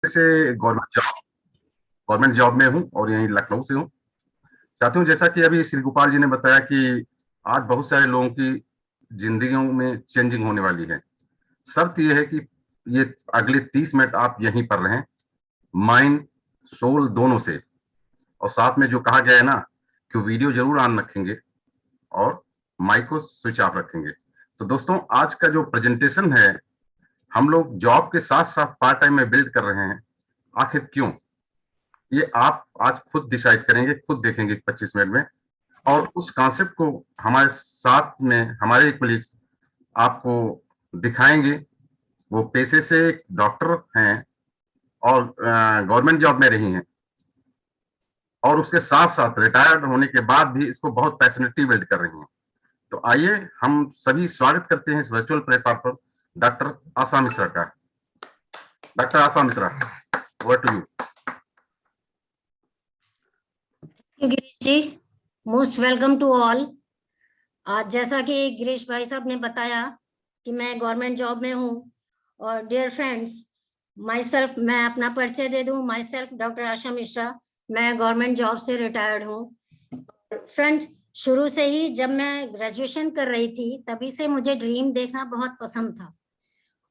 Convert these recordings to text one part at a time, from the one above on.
से government job में हूँ और यहीं लखनऊ से हूँ। साथियों, जैसा कि अभी श्री गोपाल जी ने बताया कि आज बहुत सारे लोगों की जिंदगियों में चेंजिंग होने वाली है। शर्त यह है कि ये अगले 30 मिनट आप यहीं पर रहें, माइंड सोल दोनों से। और साथ में जो कहा गया है ना कि वीडियो जरूर ऑन रखेंगे और माइक को स्विच ऑफ रखेंगे। तो दोस्तों, आज का जो प्रेजेंटेशन है हम लोग जॉब के साथ साथ पार्ट टाइम में बिल्ड कर रहे हैं। आखिर क्यों, ये आप आज खुद डिसाइड करेंगे, खुद देखेंगे 25 मिनट में। और उस कॉन्सेप्ट को हमारे साथ में हमारे कलीग्स आपको दिखाएंगे। वो पेशे से डॉक्टर हैं और गवर्नमेंट जॉब में रही हैं, और उसके साथ साथ रिटायर्ड होने के बाद भी इसको बहुत पैशनेटली बिल्ड कर रही हैं। तो आइए हम सभी स्वागत करते हैं इस वर्चुअल प्लेटफॉर्म पर डॉक्टर आशा मिश्रा का। Doctor Asha Mishra, over to you. Girish ji, most welcome to all. आज जैसा कि गिरीश भाई साहब ने बताया कि मैं गवर्नमेंट जॉब में हूँ, और डियर फ्रेंड्स, मैं अपना परिचय दे दूं। My self doctor Asha Mishra, मैं गवर्नमेंट जॉब से रिटायर्ड हूँ। फ्रेंड्स, शुरू से ही जब मैं ग्रेजुएशन कर रही थी तभी से मुझे ड्रीम देखना बहुत पसंद था,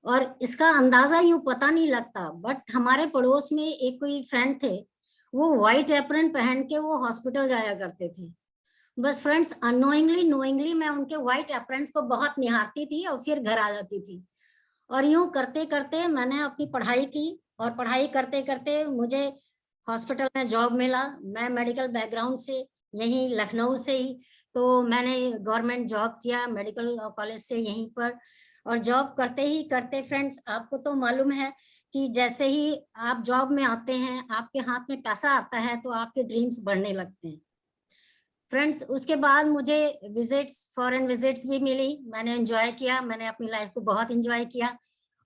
और इसका अंदाजा यूं पता नहीं लगता, बट हमारे पड़ोस में एक कोई फ्रेंड थे, वो व्हाइट एप्रन पहन के वो हॉस्पिटल जाया करते थे। बस फ्रेंड्स, अनोइंगली नोइंगली मैं उनके व्हाइट एप्रन्स को बहुत निहारती थी और फिर घर आ जाती थी। और यूं करते करते मैंने अपनी पढ़ाई की, और पढ़ाई करते करते मुझे हॉस्पिटल में जॉब मिला। मैं मेडिकल बैकग्राउंड से, यहीं लखनऊ से ही, तो मैंने गवर्नमेंट जॉब किया मेडिकल कॉलेज से यहीं पर। और जॉब करते ही करते फ्रेंड्स, आपको तो मालूम है कि जैसे ही आप जॉब में आते हैं, आपके हाथ में पैसा आता है, तो आपके ड्रीम्स बढ़ने लगते हैं। फ्रेंड्स, उसके बाद मुझे फॉरेन विजिट्स भी मिली। मैंने एंजॉय किया, मैंने अपनी लाइफ को बहुत एंजॉय किया,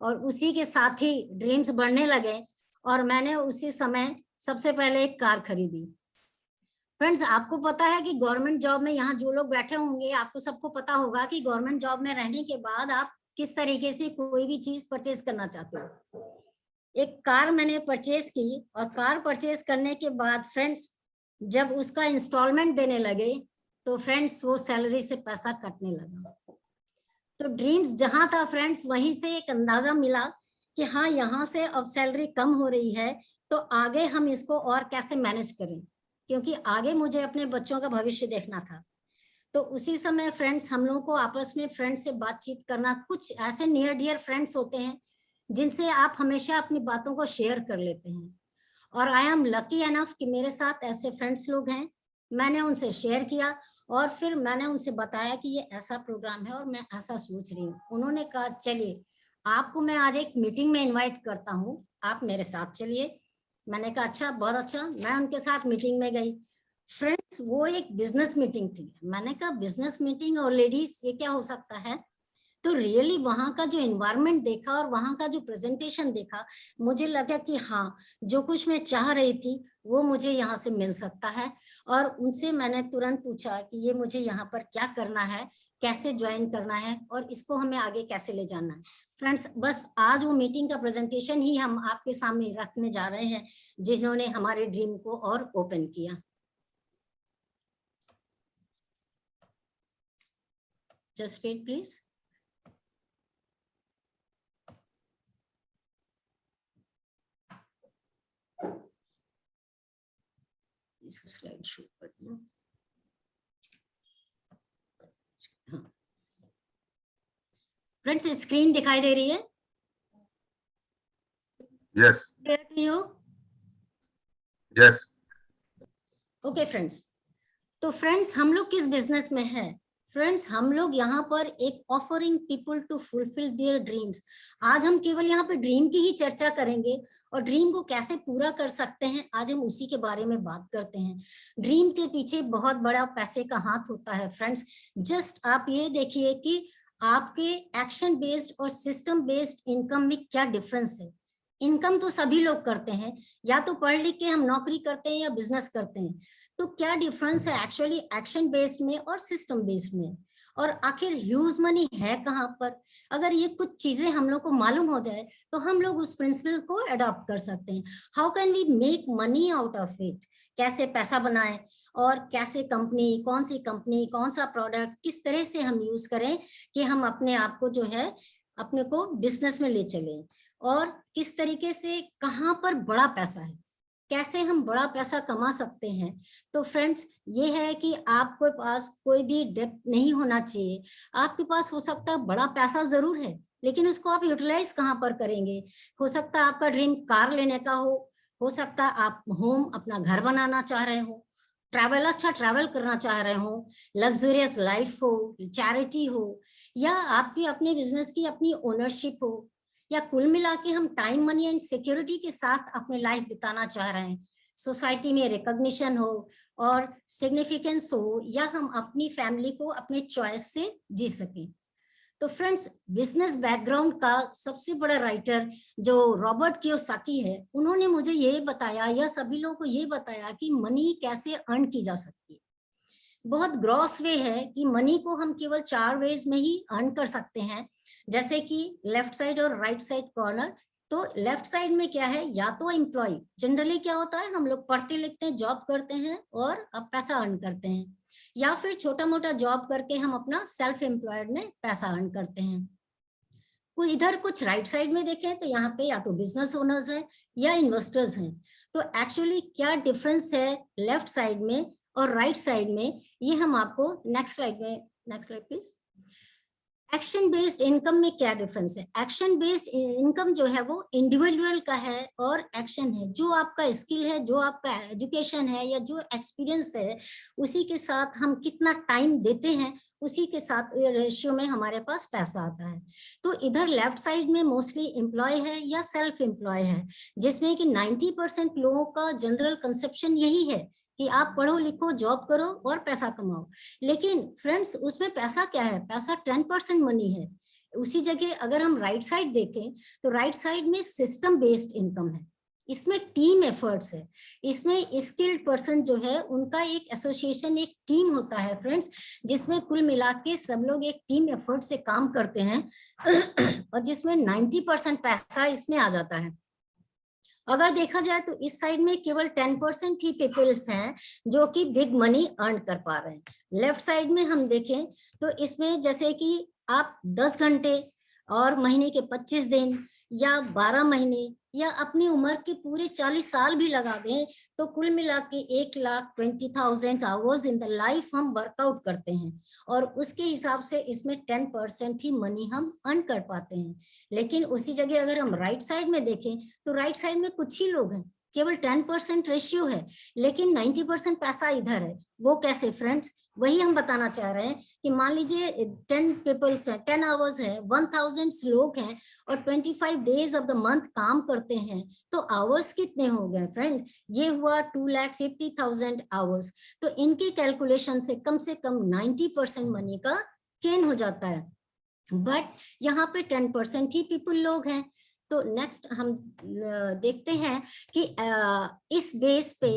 और उसी के साथ ही ड्रीम्स बढ़ने लगे, और मैंने उसी समय सबसे पहले एक कार खरीदी। फ्रेंड्स, आपको पता है कि गवर्नमेंट जॉब में, यहाँ जो लोग बैठे होंगे आपको सबको पता होगा कि गवर्नमेंट जॉब में रहने के बाद आप किस तरीके से कोई भी चीज परचेज करना चाहते हो। एक कार मैंने परचेज की, और कार परचेज करने के बाद फ्रेंड्स, जब उसका इंस्टॉलमेंट देने लगे तो फ्रेंड्स वो सैलरी से पैसा कटने लगा। तो ड्रीम्स जहां था फ्रेंड्स, वहीं से एक अंदाजा मिला कि हाँ, यहाँ से अब सैलरी कम हो रही है, तो आगे हम इसको और कैसे मैनेज करें, क्योंकि आगे मुझे अपने बच्चों का भविष्य देखना था। तो उसी समय फ्रेंड्स, हम लोगों को आपस में फ्रेंड्स से बातचीत करना, कुछ ऐसे नियर डियर फ्रेंड्स होते हैं जिनसे आप हमेशा अपनी बातों को शेयर कर लेते हैं, और आई एम लकी एनफ कि मेरे साथ ऐसे फ्रेंड्स लोग हैं। मैंने उनसे शेयर किया, और फिर मैंने उनसे बताया कि ये ऐसा प्रोग्राम है और मैं ऐसा सोच रही हूँ। उन्होंने कहा चलिए, आपको मैं आज एक मीटिंग में इनवाइट करता हूँ, आप मेरे साथ चलिए। मैंने कहा अच्छा, बहुत अच्छा। मैं उनके साथ मीटिंग में गई। फ्रेंड्स, वो एक बिजनेस मीटिंग थी। मैंने कहा बिजनेस मीटिंग और लेडीज, ये क्या हो सकता है। तो रियली वहां का जो एनवायरनमेंट देखा और वहां का जो प्रेजेंटेशन देखा, मुझे लगा कि हाँ, जो कुछ मैं चाह रही थी वो मुझे यहाँ से मिल सकता है। और उनसे मैंने तुरंत पूछा कि ये मुझे यहाँ पर क्या करना है, कैसे ज्वाइन करना है, और इसको हमें आगे कैसे ले जाना है। फ्रेंड्स, बस आज वो मीटिंग का प्रेजेंटेशन ही हम आपके सामने रखने जा रहे हैं, जिन्होंने हमारे ड्रीम को और ओपन किया। Just wait please. इसको स्लाइड शो कर दूं। फ्रेंड्स, स्क्रीन दिखाई दे रही है? Yes clear to you? Yes. Okay friends, तो फ्रेंड्स, हम लोग किस बिजनेस में हैं? फ्रेंड्स, हम लोग यहाँ पर एक offering people to fulfil their dreams. आज हम केवल यहाँ पे ड्रीम की ही चर्चा करेंगे, और ड्रीम को कैसे पूरा कर सकते हैं आज हम उसी के बारे में बात करते हैं। ड्रीम के पीछे बहुत बड़ा पैसे का हाथ होता है फ्रेंड्स। जस्ट आप ये देखिए कि आपके एक्शन बेस्ड और सिस्टम बेस्ड इनकम में क्या डिफरेंस है। इनकम तो सभी लोग करते हैं, या तो पढ़ लिख के हम नौकरी करते हैं या बिजनेस करते हैं। तो क्या डिफरेंस है एक्चुअली एक्शन बेस्ड में और सिस्टम बेस्ड में। और आखिर ह्यूज मनी है कहाँ पर। अगर ये कुछ चीजें हम लोग को मालूम हो जाए तो हम लोग उस प्रिंसिपल को अडॉप्ट कर सकते हैं। How can we make money out of it, कैसे पैसा बनाएं और कैसे कंपनी, कौन सी कंपनी, कौन सा प्रोडक्ट किस तरह से हम यूज करें कि हम अपने आप को जो है अपने को बिजनेस में ले चलें, और किस तरीके से कहाँ पर बड़ा पैसा है, कैसे हम बड़ा पैसा कमा सकते हैं। तो फ्रेंड्स ये है कि आपके पास कोई भी डेब्ट नहीं होना चाहिए। आपके पास हो सकता है बड़ा पैसा जरूर है, लेकिन उसको आप यूटिलाइज कहाँ पर करेंगे। हो सकता है आपका ड्रीम कार लेने का हो सकता है आप होम अपना घर बनाना चाह रहे हो, ट्रैवल अच्छा ट्रैवल करना चाह रहे हो, लग्जरियस लाइफ हो, चैरिटी हो, या आपकी अपने बिजनेस की अपनी ओनरशिप हो, या कुल मिला के हम टाइम, मनी एंड सिक्योरिटी के साथ अपनी लाइफ बिताना चाह रहे हैं, सोसाइटी में रिकॉग्निशन हो और सिग्निफिकेंस हो, या हम अपनी फैमिली को अपने चॉइस से जी सकें। तो फ्रेंड्स बिजनेस बैकग्राउंड का सबसे बड़ा राइटर जो रॉबर्ट कियोसाकी है, उन्होंने मुझे ये बताया या सभी लोगों को ये बताया कि मनी कैसे अर्न की जा सकती है। बहुत ग्रॉस वे है कि मनी को हम केवल 4 वेज में ही अर्न कर सकते हैं, जैसे कि लेफ्ट साइड और राइट साइड कॉर्नर। तो लेफ्ट साइड में क्या है, या तो एम्प्लॉय, जनरली क्या होता है हम लोग पढ़ते लिखते हैं, जॉब करते हैं और अब पैसा अर्न करते हैं, या फिर छोटा मोटा जॉब करके हम अपना सेल्फ एम्प्लॉयड में पैसा अर्न करते हैं। वो इधर कुछ राइट साइड में देखें तो यहाँ पे या तो बिजनेस ओनर्स है या इन्वेस्टर्स हैं। तो एक्चुअली क्या डिफरेंस है लेफ्ट साइड में और राइट साइड में, ये हम आपको next slide please. Action based income में क्या डिफरेंस है। एक्शन बेस्ड इनकम जो है वो इंडिविजुअल का है, और एक्शन है जो आपका स्किल है, जो आपका एजुकेशन है या जो एक्सपीरियंस है, उसी के साथ हम कितना टाइम देते हैं, उसी के साथ रेशियो में हमारे पास पैसा आता है। तो इधर लेफ्ट साइड में मोस्टली एम्प्लॉय है या सेल्फ एम्प्लॉय है, जिसमें कि 90% लोगों का जनरल कंसेप्शन यही है कि आप पढ़ो लिखो जॉब करो और पैसा कमाओ। लेकिन फ्रेंड्स उसमें पैसा क्या है, पैसा 10% मनी है। उसी जगह अगर हम राइट साइड देखें तो राइट साइड में सिस्टम बेस्ड इनकम है, इसमें टीम एफर्ट्स है, इसमें स्किल्ड पर्सन जो है उनका एक एसोसिएशन, एक टीम होता है फ्रेंड्स, जिसमें कुल मिला के सब लोग एक टीम एफर्ट से काम करते हैं और जिसमें 90% पैसा इसमें आ जाता है। अगर देखा जाए तो इस साइड में केवल 10% ही पीपल्स हैं जो कि बिग मनी अर्न कर पा रहे हैं। लेफ्ट साइड में हम देखें तो इसमें जैसे कि आप 10 घंटे और महीने के 25 दिन या 12 महीने या अपनी उम्र के पूरे 40 साल भी लगा दें तो कुल मिला के 1,20,000 आवर्स इन द लाइफ हम वर्कआउट करते हैं, और उसके हिसाब से इसमें 10% ही मनी हम अर्न कर पाते हैं। लेकिन उसी जगह अगर हम राइट साइड में देखें तो राइट साइड में कुछ ही लोग हैं, केवल 10% रेशियो है, लेकिन 90% पैसा इधर है। वो कैसे फ्रेंड्स, वही हम बताना चाह रहे हैं कि मान लीजिए 10 पीपल्स है, 10 आवर्स है, 1000 लोग हैं और 25 डेज ऑफ द मंथ काम करते हैं, तो आवर्स कितने हो गए फ्रेंड्स, ये हुआ 2,50,000 आवर्स। तो इनकी कैलकुलेशन से कम 90% मनी का गेन हो जाता है, बट यहाँ पे 10% ही पीपल लोग हैं। तो नेक्स्ट हम देखते हैं कि इस बेस पे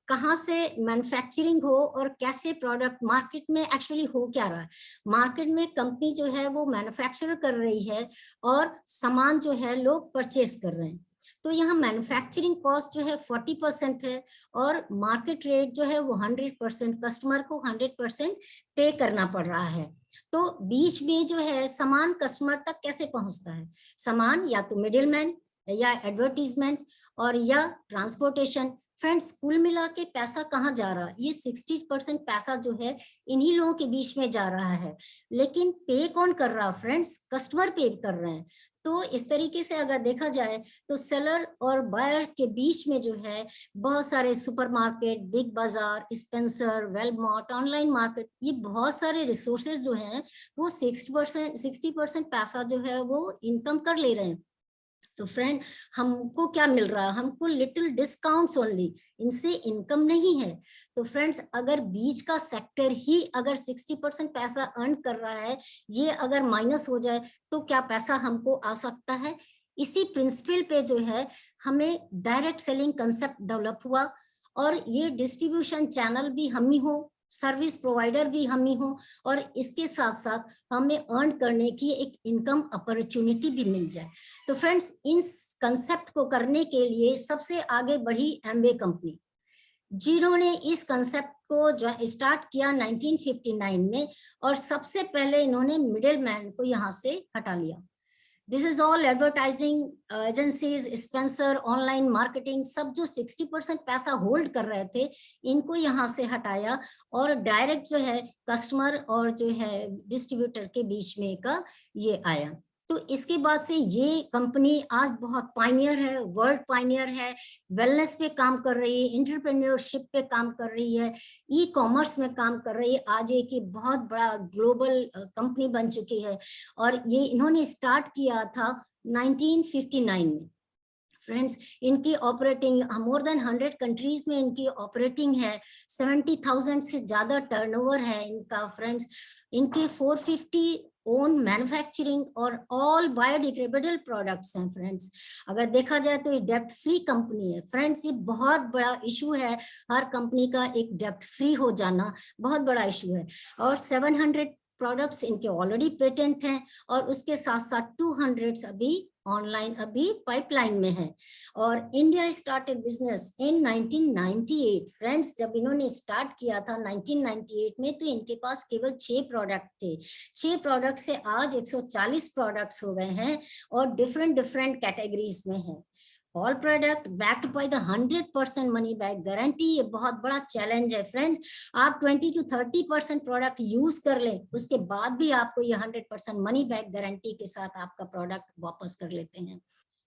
कहाँ से मैन्युफैक्चरिंग हो और कैसे प्रोडक्ट मार्केट में एक्चुअली हो क्या रहा है। मार्केट में कंपनी जो है वो मैन्युफैक्चर कर रही है और सामान जो है लोग परचेस कर रहे हैं। तो यहाँ मैन्युफैक्चरिंग कॉस्ट जो है 40% है और मार्केट रेट जो है वो 100%, कस्टमर को 100% पे करना पड़ रहा है। तो बीच में जो है सामान कस्टमर तक कैसे पहुंचता है, सामान या तो मिडिलमैन या एडवर्टीजमेंट और या ट्रांसपोर्टेशन। फ्रेंड्स कुल मिला के पैसा कहाँ जा रहा है, ये 60% पैसा जो है इन्हीं लोगों के बीच में जा रहा है। लेकिन पे कौन कर रहा है फ्रेंड्स, कस्टमर पे कर रहे हैं। तो इस तरीके से अगर देखा जाए तो सेलर और बायर के बीच में जो है बहुत सारे सुपरमार्केट, बिग बाजार, स्पेंसर, वेलमार्ट, ऑनलाइन मार्केट, ये बहुत सारे रिसोर्सेज जो हैं वो 60% पैसा जो है वो इनकम कर ले रहे हैं। तो फ्रेंड हमको क्या मिल रहा है, हमको लिटिल डिस्काउंट्स ओनली, इनसे इनकम नहीं है। तो फ्रेंड्स अगर बीच का सेक्टर ही अगर 60% पैसा अर्न कर रहा है, ये अगर माइनस हो जाए तो क्या पैसा हमको आ सकता है। इसी प्रिंसिपल पे जो है हमें डायरेक्ट सेलिंग कंसेप्ट डेवलप हुआ, और ये डिस्ट्रीब्यूशन चैनल भी हम ही हो, सर्विस प्रोवाइडर भी हम ही हों, और इसके साथ साथ हमें अर्न करने की एक इनकम अपॉर्चुनिटी भी मिल जाए। तो फ्रेंड्स, इस कंसेप्ट को करने के लिए सबसे आगे बढ़ी एमवे कंपनी, जिन्होंने इस कंसेप्ट को जो स्टार्ट किया 1959 में, और सबसे पहले इन्होंने मिडिल मैन को यहाँ से हटा लिया। This is all advertising agencies, Spencer, online marketing, सब जो 60% पैसा होल्ड कर रहे थे, इनको यहाँ से हटाया और डायरेक्ट जो है कस्टमर और जो है डिस्ट्रीब्यूटर के बीच में का ये आया। तो इसके बाद से ये कंपनी आज बहुत पायनियर है, वर्ल्ड पायनियर है, वेलनेस पे काम कर रही है, एंटरप्रेन्योरशिप पे काम कर रही है, ई कॉमर्स में काम कर रही है, आज एक बहुत बड़ा ग्लोबल कंपनी बन चुकी है। और ये इन्होंने स्टार्ट किया था 1959 में। फ्रेंड्स, इनकी ऑपरेटिंग मोर देन 100 कंट्रीज में इनकी ऑपरेटिंग है, 70,000 से ज्यादा टर्नओवर है इनका। फ्रेंड्स, इनके 450 ओन मैन्युफैक्चरिंग और ऑल बायोडिग्रेडेबल प्रोडक्ट्स हैं। फ्रेंड्स, अगर देखा जाए तो ये डेब्ट फ्री कंपनी है। फ्रेंड्स, ये बहुत बड़ा इशू है, हर कंपनी का एक डेब्ट फ्री हो जाना बहुत बड़ा इशू है। और 700 प्रोडक्ट्स इनके ऑलरेडी पेटेंट हैं, और उसके साथ साथ 200 अभी ऑनलाइन अभी पाइपलाइन में है। और India started business in 1998। Friends, जब इन्होंने स्टार्ट किया था 1998 में, तो इनके पास केवल 6 प्रोडक्ट थे। 6 प्रोडक्ट से आज 140 प्रोडक्ट्स हो गए हैं, और डिफरेंट कैटेगरीज में है। All product backed by the 100% money back guarantee. ये बहुत बड़ा चैलेंज है फ्रेंड्स। आप 20 to 30% प्रोडक्ट यूज कर लें, उसके बाद भी आपको ये 100% मनी बैक गारंटी के साथ आपका प्रोडक्ट वापस कर लेते हैं।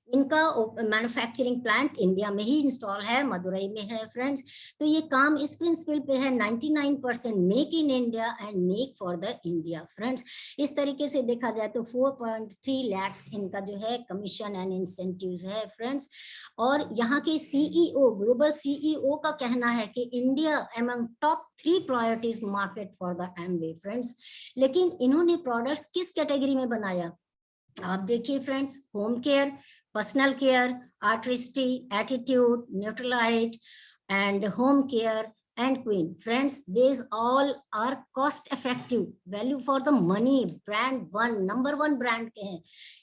इनका मैन्युफैक्चरिंग प्लांट इंडिया में ही इंस्टॉल है, मदुरई में है। फ्रेंड्स, तो ये काम इस प्रिंसिपल पे है, 99% make in India and make for the India. Friends, इस तरीके से देखा जाए तो 4.3 लाख इनका जो है कमीशन एंड इंसेंटिव्स है। फ्रेंड्स, और यहाँ के सीईओ, ग्लोबल सीईओ का कहना है कि India among top 3 priorities market for the Amway. Friends, लेकिन इन्होंने प्रोडक्ट्स किस कैटेगरी में बनाया, आप देखिए friends, home care, personal care, artistry, attitude, Nutrilite and home care and queen. Friends, these all are cost effective, value for the money, brand one, number 1 brand के हैं।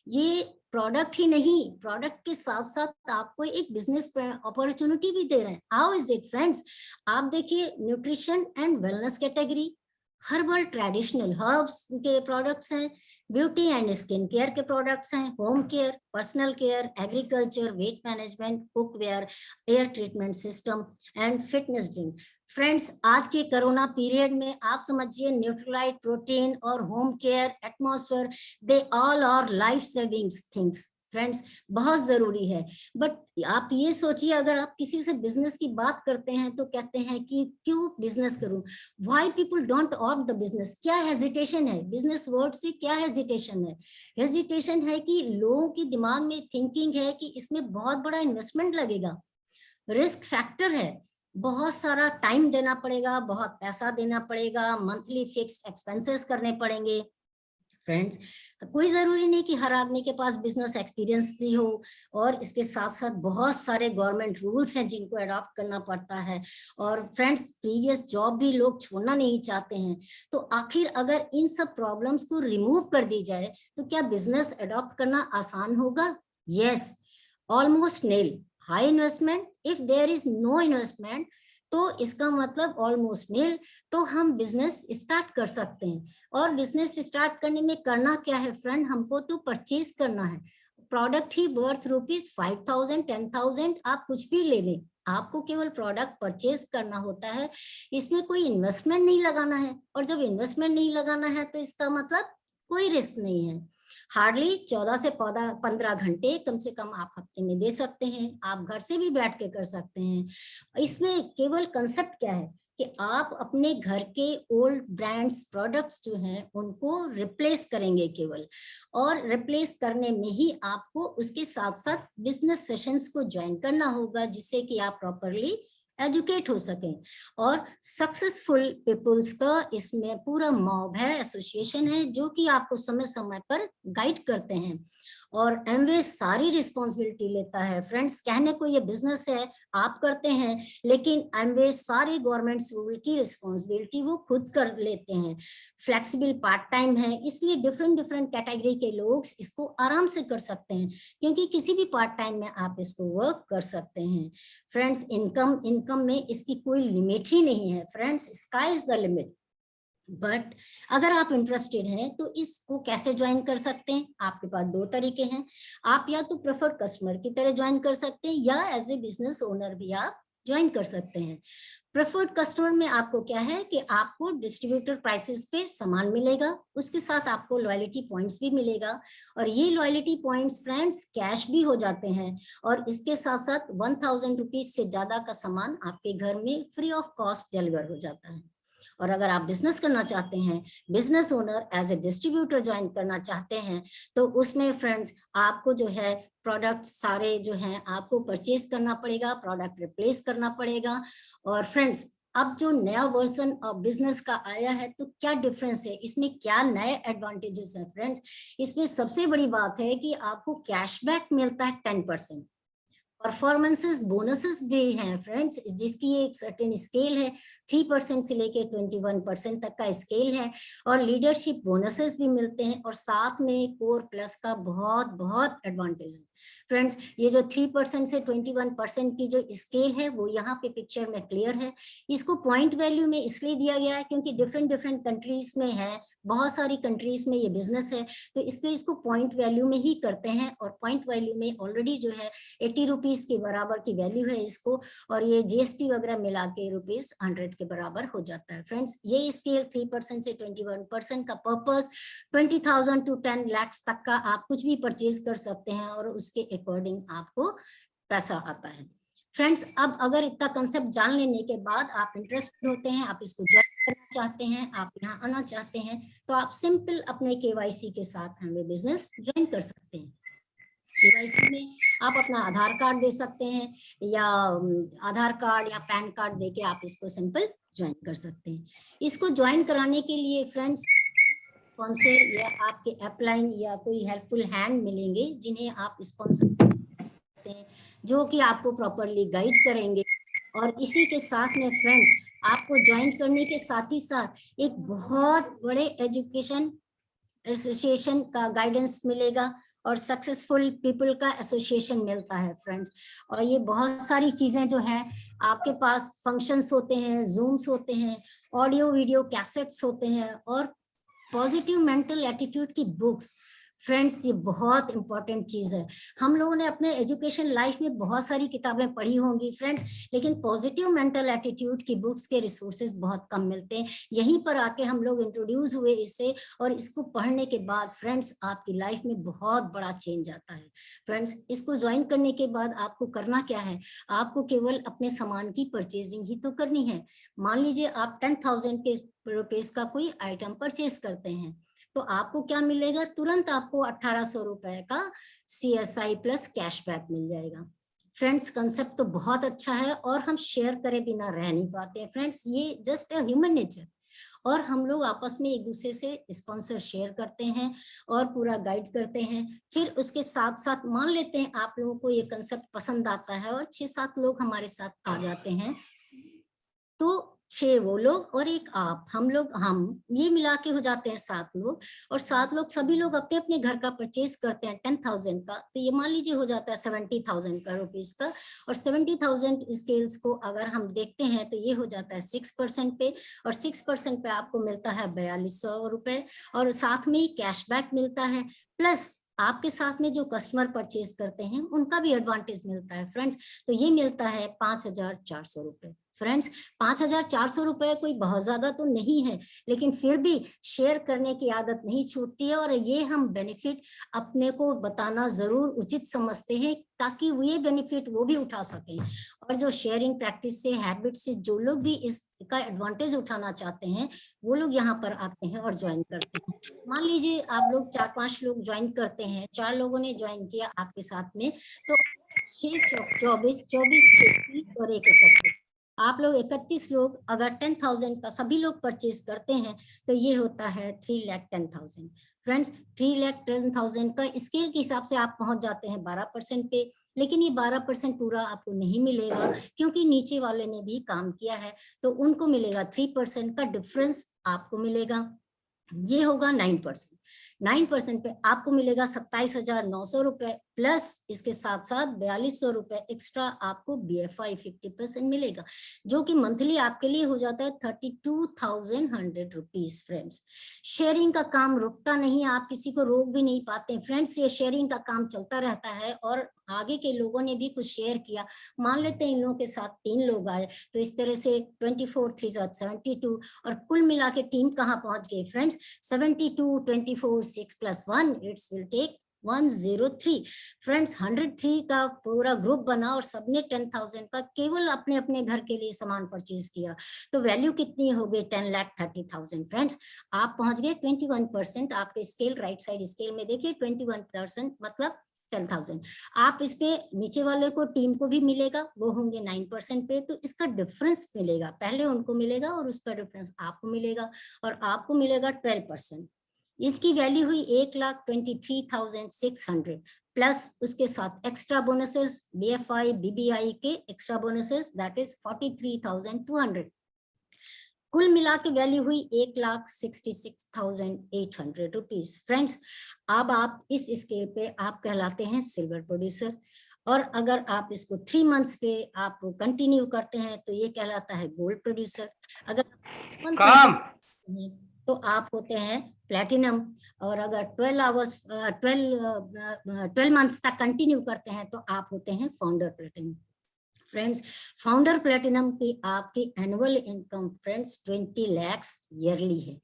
ये प्रोडक्ट ही नहीं, प्रोडक्ट के साथ साथ आपको एक बिजनेस अपॉर्चुनिटी भी दे रहे हैं। हाउ इज इट फ्रेंड्स, आप देखिए, nutrition and wellness category, herbal traditional herbs के प्रोडक्ट्स हैं, ब्यूटी एंड स्किन केयर के प्रोडक्ट्स हैं, home care, personal care, agriculture, weight management, cookware, air treatment system and fitness drink. Friends, आज के corona period में आप समझिए, न्यूट्रलाइट, प्रोटीन और home care, atmosphere, they all our life saving things. Friends, बहुत जरूरी है। बट आप ये सोचिए, अगर आप किसी से बिजनेस की बात करते हैं तो कहते हैं कि क्यों बिजनेस करूं, why people don't opt the business, क्या हेजिटेशन है बिजनेस वर्ड से, क्या हेजिटेशन है? हेजिटेशन है कि लोगों के दिमाग में थिंकिंग है कि इसमें बहुत बड़ा इन्वेस्टमेंट लगेगा, रिस्क फैक्टर है, बहुत सारा टाइम देना पड़ेगा, बहुत पैसा देना पड़ेगा, मंथली फिक्स्ड एक्सपेंसेस करने पड़ेंगे। फ्रेंड्स, कोई जरूरी नहीं कि हर आदमी के पास बिजनेस एक्सपीरियंस भी हो, और इसके साथ साथ बहुत सारे गवर्नमेंट रूल्स हैं जिनको अडॉप्ट करना पड़ता है। और फ्रेंड्स, प्रीवियस जॉब भी लोग छोड़ना नहीं चाहते हैं। तो आखिर अगर इन सब प्रॉब्लम्स को रिमूव कर दी जाए तो क्या बिजनेस अडॉप्ट करना आसान होगा? Yes, almost nil. High investment, if there is no investment, तो इसका मतलब ऑलमोस्ट नील। तो हम बिजनेस स्टार्ट कर सकते हैं। और बिजनेस स्टार्ट करने में करना क्या है फ्रेंड, हमको तो परचेज करना है। प्रोडक्ट ही वर्थ ₹5,000 10,000, आप कुछ भी ले लें, आपको केवल प्रोडक्ट परचेज करना होता है। इसमें कोई इन्वेस्टमेंट नहीं लगाना है, और जब इन्वेस्टमेंट नहीं लगाना है तो इसका मतलब कोई रिस्क नहीं है। हार्डली 14 से 15 घंटे कम से कम आप हफ्ते में दे सकते हैं, आप घर से भी बैठ के कर सकते हैं। इसमें केवल कंसेप्ट क्या है कि आप अपने घर के ओल्ड ब्रांड्स प्रोडक्ट्स जो हैं उनको रिप्लेस करेंगे केवल, और रिप्लेस करने में ही आपको उसके साथ साथ बिजनेस सेशंस को ज्वाइन करना होगा, जिससे कि आप प्रॉपरली एजुकेट हो सकें। और सक्सेसफुल पीपल्स का इसमें पूरा मॉब है, एसोसिएशन है, जो कि आपको समय समय पर गाइड करते हैं। और एमवे सारी रिस्पॉन्सिबिलिटी लेता है। फ्रेंड्स, कहने को ये बिजनेस है, आप करते हैं, लेकिन एमवे सारी गवर्नमेंट रूल की रिस्पॉन्सिबिलिटी वो खुद कर लेते हैं। फ्लेक्सिबल पार्ट टाइम है, इसलिए डिफरेंट डिफरेंट कैटेगरी के लोग इसको आराम से कर सकते हैं, क्योंकि किसी भी पार्ट टाइम में आप इसको वर्क कर सकते हैं। फ्रेंड्स, इनकम में इसकी कोई लिमिट ही नहीं है। Friends, sky is the limit. But अगर आप इंटरेस्टेड हैं तो इसको कैसे ज्वाइन कर सकते हैं? आपके पास दो तरीके हैं। आप या तो प्रेफर्ड कस्टमर की तरह ज्वाइन कर सकते हैं, या एज ए बिजनेस ओनर भी आप ज्वाइन कर सकते हैं। प्रेफर्ड कस्टमर में आपको क्या है कि आपको डिस्ट्रीब्यूटर प्राइसेस पे सामान मिलेगा, उसके साथ आपको लॉयल्टी पॉइंट्स भी मिलेगा, और ये लॉयल्टी पॉइंट्स फ्रेंड्स कैश भी हो जाते हैं, और इसके साथ साथ 1000 रुपीज से ज्यादा का सामान आपके घर में फ्री ऑफ कॉस्ट डिलीवर हो जाता है। और अगर आप बिजनेस करना चाहते हैं, business owner as a distributor join करना चाहते हैं, तो उसमें फ्रेंड्स आपको जो है प्रोडक्ट सारे जो हैं आपको परचेज करना पड़ेगा, प्रोडक्ट रिप्लेस करना पड़ेगा। और फ्रेंड्स, अब जो नया वर्जन ऑफ बिजनेस का आया है, तो क्या डिफरेंस है, इसमें क्या नए एडवांटेजेस हैं? फ्रेंड्स, इसमें सबसे बड़ी बात है कि आपको कैशबैक मिलता है 10%। परफॉर्मेंसेस बोनसेस भी हैं फ्रेंड्स, जिसकी एक सर्टेन स्केल है, 3% से लेके 21% तक का स्केल है, और लीडरशिप बोनसेस भी मिलते हैं, और साथ में कोर प्लस का बहुत बहुत एडवांटेज है। फ्रेंड्स, ये जो 3% से 21% की जो स्केल है वो यहाँ पे पिक्चर में क्लियर है। इसको पॉइंट वैल्यू में इसलिए दिया गया है क्योंकि डिफरेंट डिफरेंट कंट्रीज में है, बहुत सारी कंट्रीज में ये बिजनेस है, तो इसलिए इसको पॉइंट वैल्यू में ही करते हैं। और पॉइंट वैल्यू में ऑलरेडी जो है 80 रुपीज के बराबर की वैल्यू है इसको, और ये जीएसटी वगैरह मिला के ₹100 के बराबर हो जाता है। फ्रेंड्स, ये स्केल 3% से 21% का पर्पस 20,000 to 10 लाख तक का आप कुछ भी परचेज कर सकते हैं, और उसके अकॉर्डिंग आपको पैसा आता है। फ्रेंड्स, अब अगर इतना कंसेप्ट जान लेने के बाद आप इंटरेस्टेड होते हैं, आप इसको ज्वाइन करना चाहते हैं, आप यहाँ आना चाहते हैं, तो आप सिंपल अपने केवाईसी के साथ हमें बिजनेस ज्वाइन कर सकते हैं। केवाईसी में आप अपना आधार कार्ड दे सकते हैं, या आधार कार्ड या पैन कार्ड देके आप इसको सिंपल ज्वाइन कर सकते हैं। इसको ज्वाइन कराने के लिए फ्रेंड्स स्पॉन्सर या आपके अपलाइन या कोई हेल्पफुल हैंड मिलेंगे, जिन्हें आप स्पॉन्सर करते हैं, जो कि आपको प्रॉपरली गाइड करेंगे। और इसी के साथ में फ्रेंड्स, आपको ज्वाइन करने के साथ ही साथ एक बहुत बड़े एजुकेशन एसोसिएशन का गाइडेंस मिलेगा, और सक्सेसफुल पीपल का एसोसिएशन मिलता है फ्रेंड्स। और ये बहुत सारी चीजें जो है आपके पास फंक्शंस होते हैं, जूम्स होते हैं, ऑडियो वीडियो कैसेट्स होते हैं, और पॉजिटिव मेंटल एटीट्यूड की बुक्स। फ्रेंड्स, ये बहुत इंपॉर्टेंट चीज है। हम लोगों ने अपने एजुकेशन लाइफ में बहुत सारी किताबें पढ़ी होंगी फ्रेंड्स, लेकिन पॉजिटिव मेंटल एटीट्यूड की बुक्स के रिसोर्सेज बहुत कम मिलते हैं। यहीं पर आके हम लोग इंट्रोड्यूस हुए इससे, और इसको पढ़ने के बाद फ्रेंड्स आपकी लाइफ में बहुत बड़ा चेंज आता है। फ्रेंड्स, इसको ज्वाइन करने के बाद आपको करना क्या है, आपको केवल अपने सामान की परचेजिंग ही तो करनी है। मान लीजिए आप 10,000 के रुपीज का कोई आइटम परचेज करते हैं, तो आपको क्या मिलेगा, तुरंत आपको 1800 रुपए का CSI प्लस कैशबैक मिल जाएगा। फ्रेंड्स, कंसेप्ट तो बहुत अच्छा है, और हम शेयर करे बिना रह नहीं पाते हैं फ्रेंड्स, ये जस्ट अ ह्यूमन नेचर। और हम लोग आपस में एक दूसरे से स्पॉन्सर शेयर करते हैं और पूरा गाइड करते हैं। फिर उसके साथ साथ मान लेते हैं आप लोगों को ये कंसेप्ट पसंद आता है, और 6-7 लोग हमारे साथ आ जाते हैं, तो 6 वो लोग और एक आप, हम ये मिला के हो जाते हैं 7 लोग। और 7 लोग सभी लोग अपने अपने घर का परचेज करते हैं 10,000 का, तो ये मान लीजिए हो जाता है 70,000 का रुपीज का। और 70,000 स्केल्स को अगर हम देखते हैं तो ये हो जाता है 6% पे, और 6% पे आपको मिलता है 4200 रुपए, और साथ में ही कैशबैक मिलता है, प्लस आपके साथ में जो कस्टमर परचेज करते हैं उनका भी एडवांटेज मिलता है फ्रेंड्स। तो ये मिलता है 5,400 रुपए। फ्रेंड्स, 5,400 रुपए कोई बहुत ज्यादा तो नहीं है, लेकिन फिर भी शेयर करने की आदत नहीं छूटती है, और ये हम बेनिफिट अपने को बताना जरूर उचित समझते हैं, ताकि ये बेनिफिट वो भी उठा सकें। और जो शेयरिंग प्रैक्टिस से, हैबिट से जो लोग भी इसका एडवांटेज उठाना चाहते हैं, वो लोग यहाँ पर आते हैं और ज्वाइन करते हैं। मान लीजिए आप लोग 4-5 लोग ज्वाइन करते हैं, 4 लोगों ने ज्वाइन किया आपके साथ में, तो 6 24 24 6 और 1 31 आप लोग 31 लोग अगर 10,000 का सभी लोग परचेज करते हैं तो ये होता है 3,10,000। फ्रेंड्स 3,10,000 का स्केल के हिसाब से आप पहुंच जाते हैं 12% पे, लेकिन ये 12% पूरा आपको नहीं मिलेगा क्योंकि नीचे वाले ने भी काम किया है, तो उनको मिलेगा 3% का डिफरेंस आपको मिलेगा, ये होगा 9%। 9% पे आपको मिलेगा 27,900 रुपए, प्लस इसके साथ साथ 4,200 रुपए एक्स्ट्रा आपको BFI 50% मिलेगा, जो कि मंथली आपके लिए हो जाता है 32,100 रुपीज। फ्रेंड्स शेयरिंग का काम रुकता नहीं, आप किसी को रोक भी नहीं पाते फ्रेंड्स, ये शेयरिंग का काम चलता रहता है। और आगे के लोगों ने भी कुछ शेयर किया, मान लेते हैं इन लोगों के साथ 3 लोग आए, तो इस तरह से 24 3 72, और कुल मिला के टीम कहाँ पहुंच गई friends, 72 24 6 + 1 it's will take 103। Friends 103 का पूरा ग्रुप बना और सबने 10,000 का केवल अपने अपने घर के लिए सामान परचेज किया, तो वैल्यू कितनी हो गई 10,30,000। फ्रेंड्स आप पहुंच गए 21%, आपके स्केल राइट साइड स्केल में देखिए 21% मतलब 10,000। आप इस पे नीचे वाले को टीम को भी मिलेगा, वो होंगे 9% पे, तो इसका डिफरेंस मिलेगा, पहले उनको मिलेगा और उसका डिफरेंस आपको मिलेगा, और आपको मिलेगा 12%। इसकी वैल्यू हुई 1,23,600 प्लस उसके साथ एक्स्ट्रा बोनसेस, BFI BBI के एक्स्ट्रा बोनसेस, दैट इज 43,200। कुल मिला के वैल्यू हुई 1,66,800 रुपीज। फ्रेंड्स अब आप इस स्केल पे आप कहलाते हैं सिल्वर प्रोड्यूसर, और अगर आप इसको 3 मंथ्स पे आप कंटिन्यू करते हैं तो ये कहलाता है गोल्ड प्रोड्यूसर। अगर 6 मंथ तो आप होते हैं प्लैटिनम, और अगर 12 मंथ्स तक कंटिन्यू करते हैं तो आप होते हैं founder platinum. Friends founder platinum की आपकी annual income friends 20 lakhs yearly है।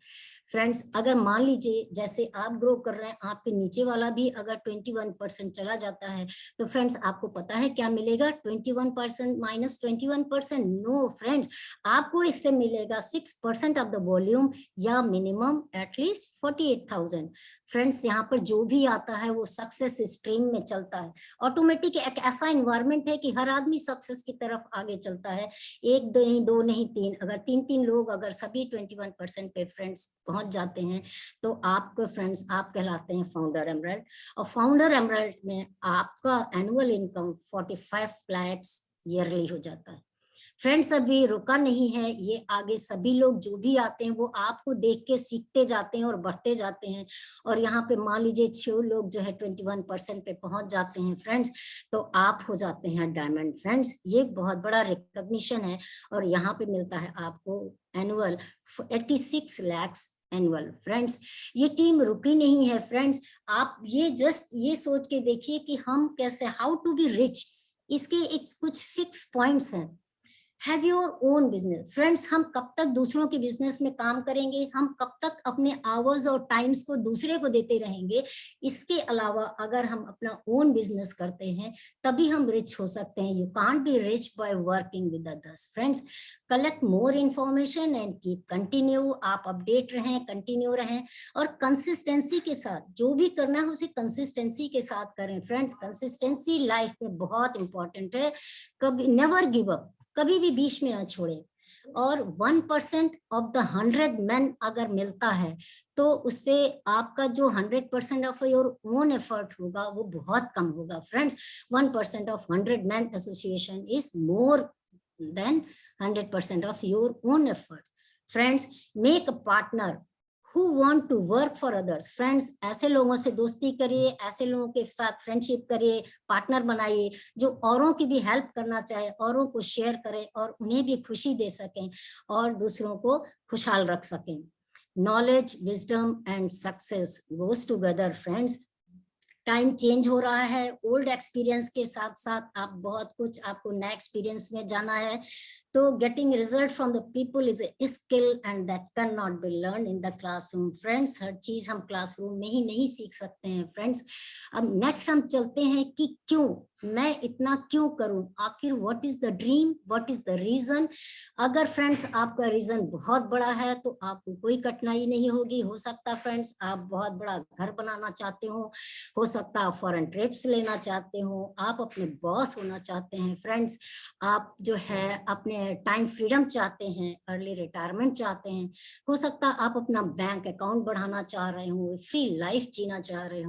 फ्रेंड्स अगर मान लीजिए जैसे आप ग्रो कर रहे हैं, आपके नीचे वाला भी अगर 21% चला जाता है, तो फ्रेंड्स आपको पता है क्या मिलेगा, 21% माइनस 21%, नो फ्रेंड्स, आपको इससे मिलेगा 6% ऑफ द वॉल्यूम, या मिनिमम एटलीस्ट 48,000। फ्रेंड्स यहाँ पर जो भी आता है वो सक्सेस स्ट्रीम में चलता है, ऑटोमेटिक एक ऐसा इन्वायरमेंट है कि हर आदमी सक्सेस की तरफ आगे चलता है, एक दो नहीं 3, अगर 3 लोग अगर सभी 21% पे फ्रेंड्स पहुंच जाते हैं तो आपको फ्रेंड्स आप कहलाते हैं फाउंडर एमरल्ड। और फाउंडर एमरल्ड में आपका एनुअल इनकम 45 lakhs ईयरली हो जाता है। फ्रेंड्स अभी रुका नहीं है, ये आगे सभी लोग जो भी आते हैं वो आपको देख के सीखते जाते हैं और बढ़ते जाते हैं, और यहाँ पे मान लीजिए 6 लोग जो है 21% पे पहुंच जाते हैं फ्रेंड्स, तो आप हो जाते हैं डायमंड। फ्रेंड्स ये बहुत बड़ा रिकॉग्निशन है, और यहाँ पे मिलता है आपको एनुअल 86 lakhs एनुअल। फ्रेंड्स ये टीम रुकी नहीं है फ्रेंड्स, आप ये जस्ट ये सोच के देखिए कि हम कैसे, हाउ टू बी रिच, इसके एक कुछ फिक्स पॉइंट्स हैं। Have your own business. Friends हम कब तक दूसरों के बिजनेस में काम करेंगे, हम कब तक अपने आवर्स और टाइम्स को दूसरे को देते रहेंगे। इसके अलावा अगर हम अपना ओन बिजनेस करते हैं तभी हम रिच हो सकते हैं। You can't be rich by working with others. Friends collect more information and keep continue, आप अपडेट रहें, कंटिन्यू रहें, और कंसिस्टेंसी के साथ जो भी करना है उसे कंसिस्टेंसी के साथ करें। फ्रेंड्स कंसिस्टेंसी लाइफ में बहुत इंपॉर्टेंट है, कभी नेवर गिव अप, कभी भी बीच में ना छोड़े। और 1% ऑफ द 100 men अगर मिलता है तो उससे आपका जो 100% ऑफ योर ओन एफर्ट होगा वो बहुत कम होगा। Friends 1% of 100 men association is more than 100% of your own effort. Friends make a partner who want to work for others। Friends ऐसे लोगों से दोस्ती करिए, ऐसे लोगों के साथ फ्रेंडशिप करिए, पार्टनर बनाइए जो औरों की भी हेल्प करना चाहे, औरों को शेयर करें और उन्हें भी खुशी दे सकें और दूसरों को खुशहाल रख सकें। Knowledge, wisdom and success goes together. Friends time change हो रहा है, ओल्ड एक्सपीरियंस के साथ साथ आप बहुत कुछ आपको नया एक्सपीरियंस में जाना है, तो getting result from the people is a skill and that can not be learn in the classroom. Friends हर चीज हम क्लासरूम में ही नहीं सीख सकते हैं। फ्रेंड्स अब नेक्स्ट हम चलते हैं कि क्यों मैं इतना क्यों करूं, आखिर what is the dream, what is the reason. अगर फ्रेंड्स आपका रीजन बहुत बड़ा है तो आपको कोई कठिनाई नहीं होगी। हो सकता फ्रेंड्स आप बहुत बड़ा घर बनाना चाहते हो सकता है फॉरेन ट्रिप्स लेना चाहते हो, आप अपने बॉस होना चाहते हैं। फ्रेंड्स आप जो है अपने टाइम फ्रीडम चाहते हैं, अर्ली रिटायरमेंट चाहते हैं, हो सकता है आप अपना बैंक अकाउंट बढ़ाना चाह रहे हो, फ्री लाइफ जीना चाह रहे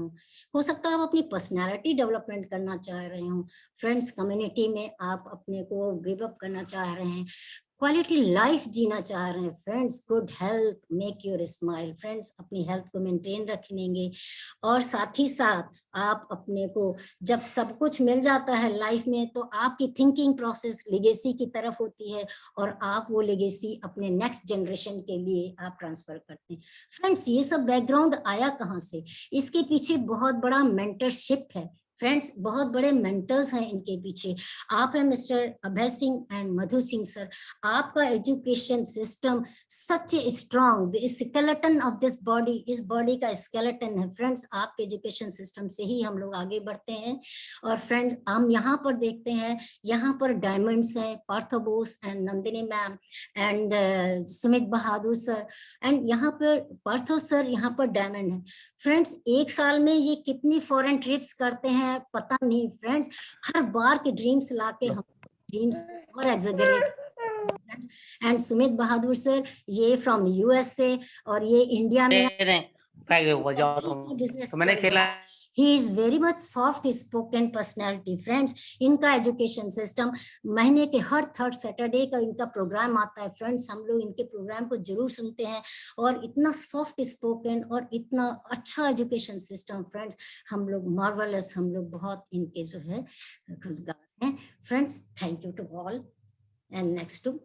हो सकता है आप अपनी पर्सनालिटी डेवलपमेंट करना चाह रहे हो, फ्रेंड्स कम्युनिटी में आप अपने को गिव अप करना चाह रहे हैं, क्वालिटी लाइफ जीना चाह रहे हैं friends, good health make your smile, friends अपनी हेल्थ को मेंटेन रखेंगे और साथ ही साथ आप अपने को जब सब कुछ मिल जाता है लाइफ में तो आपकी थिंकिंग प्रोसेस लेगेसी की तरफ होती है और आप वो लेगेसी अपने नेक्स्ट जनरेशन के लिए आप ट्रांसफर करते हैं। फ्रेंड्स ये सब बैकग्राउंड आया कहाँ से? इसके पीछे बहुत बड़ा मेंटरशिप है फ्रेंड्स, बहुत बड़े मेंटर्स हैं इनके पीछे। आप हैं mister Abhay Singh and Madhu Singh sir. आपका education system such a strong skeleton of this body, इस बॉडी का स्केलेटन है फ्रेंड्स। आपके एजुकेशन सिस्टम से ही हम लोग आगे बढ़ते हैं। और फ्रेंड्स हम यहाँ पर देखते हैं, यहाँ पर डायमंड्स हैं, Parth Bose and Nandini ma'am and Sumit Bahadur sir and यहाँ पर पार्थो सर, यहाँ पर डायमंड है फ्रेंड्स। एक साल में ये कितनी फॉरेन ट्रिप्स करते हैं पता नहीं फ्रेंड्स, हर बार के ड्रीम्स लाके हम ड्रीम्स और exaggerate. And Sumit Bahadur sir ये फ्रॉम यूएसए और ये इंडिया में बिजनेस मैंने खेला। He is very much soft spoken personality friends। इनका एजुकेशन सिस्टम महीने के हर थर्ड सैटरडे का इनका प्रोग्राम आता है फ्रेंड्स। हम लोग इनके प्रोग्राम को जरूर सुनते हैं और इतना सॉफ्ट स्पोकन और इतना अच्छा एजुकेशन सिस्टम फ्रेंड्स, हम लोग मार्वलस, हम लोग बहुत इनके जो है खुशगवार हैं friends. Thank you to all and next to